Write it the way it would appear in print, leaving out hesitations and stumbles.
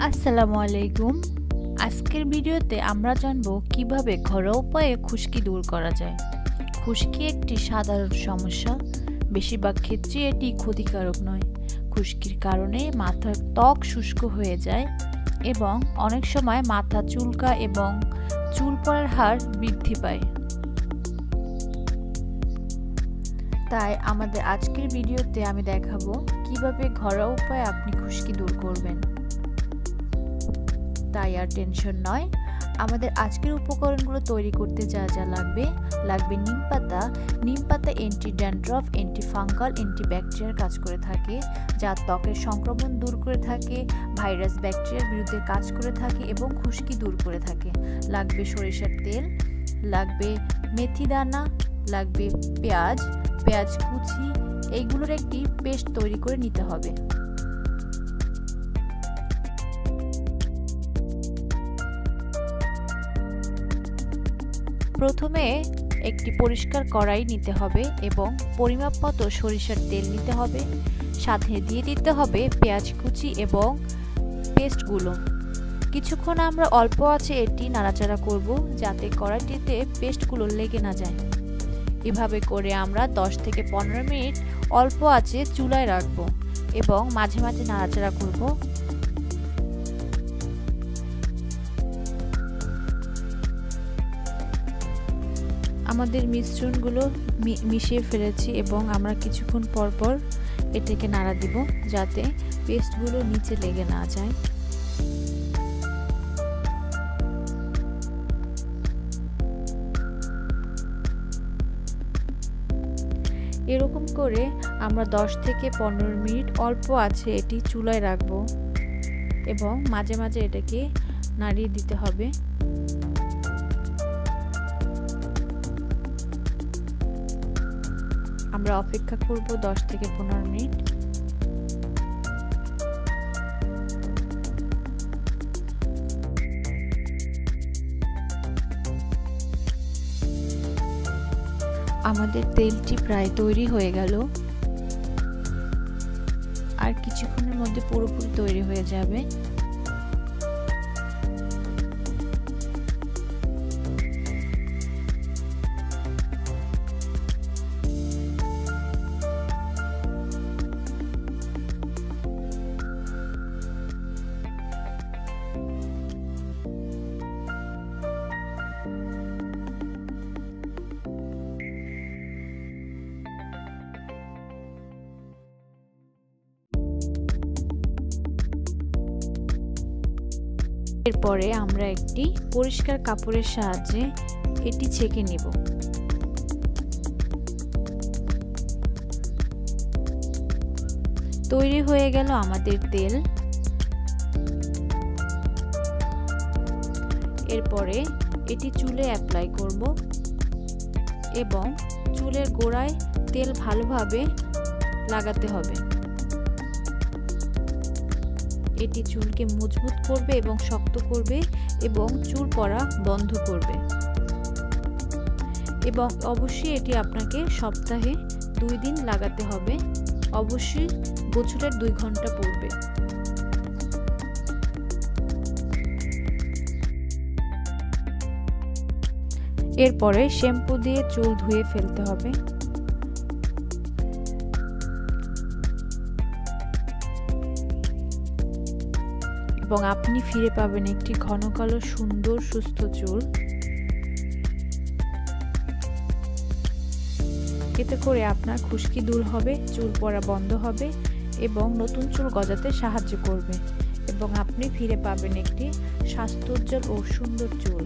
আসসালামু আলাইকুম। আজকের ভিডিওতে আমরা জানব কিভাবে ঘরোয়া উপায়ে খুশকি দূর করা যায়। খুশকি একটি সাধারণ সমস্যা, বেশিরভাগ ক্ষেত্রে এটি ক্ষতিকারক নয়। খুশকির কারণে মাথার ত্বক শুষ্ক হয়ে যায় এবং অনেক সময় মাথা চুলকা এবং চুল পড়ার হার বৃদ্ধি পায়। তাই আমাদের আজকের ভিডিওতে আমি দেখাবো কিভাবে ঘরোয়া উপায়ে আপনি খুশকি দূর করবেন। তাই আর টেনশন নয়। আমাদের আজকের উপকরণগুলো তৈরি করতে যা যা লাগবে নিম পাতা anti dandruff, anti fungal, anti ব্যাকটেরিয়ার কাজ করে থাকে, যা ত্বকের সংক্রমণ দূর করে থাকে, ভাইরাস ব্যাকটেরিয়ার বিরুদ্ধে কাজ করে থাকে এবং খুশকি দূর করে থাকে। লাগবে সরিষার তেল, লাগবে মেথি দানা, লাগবে পেঁয়াজ কুচি। এইগুলোর একটি পেস্ট তৈরি করে নিতে হবে। প্রথমে একটি পরিষ্কার কড়াই নিতে হবে এবং পরিমাপ মতো সরিষার তেল নিতে হবে। সাথে দিয়ে দিতে হবে পেঁয়াজ কুচি এবং পেস্টগুলো। কিছুক্ষণ আমরা অল্প আঁচে এটি নাড়াচাড়া করব যাতে কড়াইটিতে পেস্টগুলো লেগে না যায়। এভাবে করে আমরা 10 থেকে 15 মিনিট অল্প আঁচে চুলায় রাখব এবং মাঝে মাঝে নাড়াচাড়া করব। আমাদের মিশ্রণগুলো মিশিয়ে ফেলেছি এবং আমরা কিছুক্ষণ পর পর এটাকে নাড়া দিব যাতে পেস্টগুলো নিচে লেগে না যায়। এরকম করে আমরা 10 থেকে 15 মিনিট অল্প আছে এটি চুলায় রাখবো এবং মাঝে মাঝে এটাকে নাড়িয়ে দিতে হবে। আমরা অপেক্ষা করব 10 থেকে 15 মিনিট। আমাদের তেলটি প্রায় তৈরি হয়ে গেল, আর কিছুক্ষণের মধ্যে পুরোপুরি তৈরি হয়ে যাবে। এরপরে আমরা একটি পরিষ্কার কাপড়ের সাহায্যে এটি ছেঁকে নিব। তৈরি হয়ে গেল আমাদের তেল। এরপরে এটি চুলে অ্যাপ্লাই করব এবং চুলের গোড়ায় তেল ভালোভাবে লাগাতে হবে। এটি চুলকে মজবুত করবে এবং শক্ত করবে এবং চুল পড়া বন্ধ করবে। এবং অবশ্যই এটি আপনাকে সপ্তাহে 2 দিন লাগাতে হবে। অবশ্যই গোসলের 2 ঘন্টা পূর্বে। এরপরে শ্যাম্পু দিয়ে চুল ধুয়ে ফেলতে হবে। এবং আপনি ফিরে পাবেন একটি ঘন কালো সুন্দর সুস্থ চুল। এতে করে আপনার খুশকি দূর হবে, চুল পড়া বন্ধ হবে এবং নতুন চুল গজাতে সাহায্য করবে এবং আপনি ফিরে পাবেন একটি স্বাস্থ্যোজ্জ্বল ও সুন্দর চুল।